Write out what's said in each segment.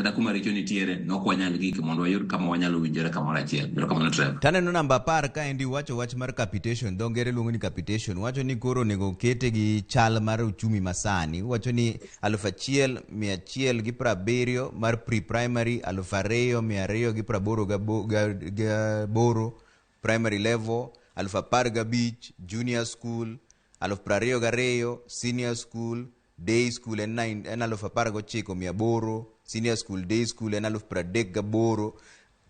kata kuma richo nitiere nok wanyal gik mondo wayud kama wanyalo winjore kamoro achiel. Erokamano Trevor. Taneno namba 10 ka endi wacho wach mar capitation, dho ngere luongo ni capitation. Wacho ni koro onego kete gi chal mar uchumi masani. Wacho ni 1170 mar pre-primary, 2288 primary level, 15 junior school, 22 senior school, day school en 19 senior school day school en 38.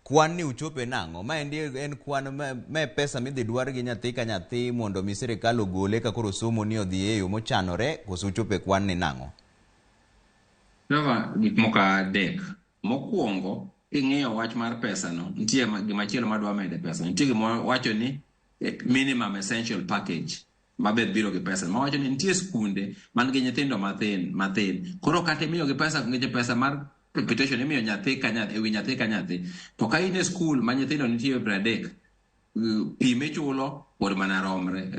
Kwan ni uchope nango ma en kwan me pesa midhi dwar gi nyathi ka nyathi mondo mi sirkal ogole ka koro somo ni odhi e yo mochanore koso uchope kwan ni nango. Trevor, gik moko adek. Mokwongo ing'iyo wach mar pesa no, nitie gimachielo madwa mede pesa. Nitie gima wacho ni minimum essential package mabed biro gi pesa. Ma wacho ni nitie skunde man gi nyithindo mathin. Koro kata imiyo gi pesa ngeche pesa mar capitation imiyo nyathi ka nyathi ewi nyathi ka nyathi. To ka in e skul ma nyithindo nitie 30, pi michulo pod mana romre,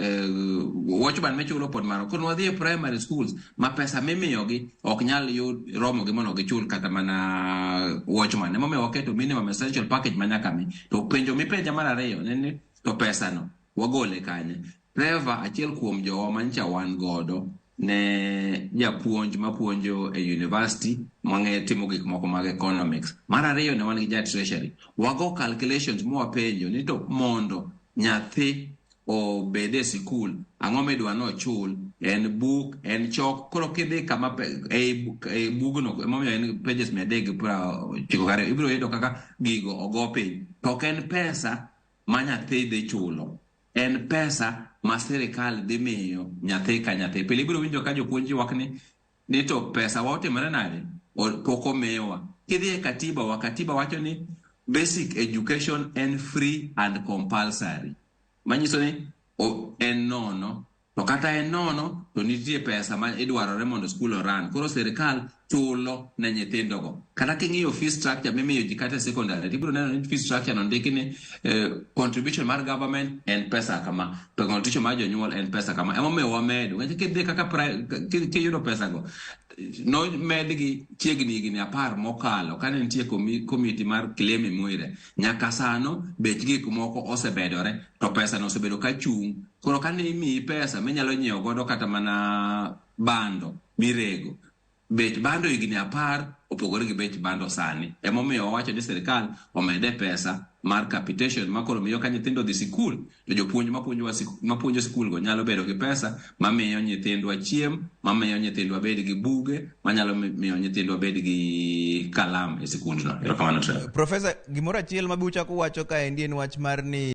watchman michulo pod mana. Koro wadhi e primary schools ma pesa mimiyogi ok nyal yud romo gi mondo gichul kata mana watchman. Emomiyo waketo minimum essential package manyaka mi. To penjo mipenja mar ariyo ni to pesa no wagole kanye. Trevor, achiel kuom jowa mancha wan godo ne japuonj mapuonjo e university mang'e timo gik moko mag economics. Mar ariyo ne wan gi treasury. Wago calculations mwapenjo ni to mondo nyathi obede sikul ang'o midwa no chul, en book, en chok. Koro kidhi kama e bugno emomiyo en pages 392 ibiro yudo kaka gigo ogo piny. To ok en pesa ma nyathi dhi chulo, en pesa ma sirkal dhi miyo nyathi ka nyathi. Pile ibiro winjo ka jopuonji wakni ni to pesa waotimore nade pok omiwa. Kidhi e katiba wacho ni basic education en free and compulsory, manyiso ni en nono. To kata en nono to nitie pesa ma idwarore mondo skul oran. Koro sirkal chulo ne nyithindogo. Kata king'iyo fee structure mimiyo ji kata secondary, ibiro neno ni fee structure no ndiki ni contribution mar government en pesa kama, to contribution mar jonyuol en pesa kama. Emomiyo wamedo. Ng'eche kidhi kaka kiyudo pesa go no medgi chiegni higni 10 mokalo kane nitie komiti mar Kilemi Mwire. Nyaka sano bech gik moko osebedore to pesa no osebedo ka chung'. Koro kane imiyi pesa minyalo nyiewo godo kata mana bando mirego, bech bando higni 10 opogore gi bech bando sani. Emomiyo wawacho ni sirkal omede pesa mar capitation makoro miyo ka nyithindo dhi sikul to jopuonj mapuonjo sikul go nyalo bedo gi pesa mamiyo nyithindwa chiem, mamiyo nyithindwa bed gi buge, manyalo miyo nyithindwa bed gi kalam e sikundno. Erokamano Trevor. Professor, gimoro achiel mabe uchako wacho ka endi en wach mar ni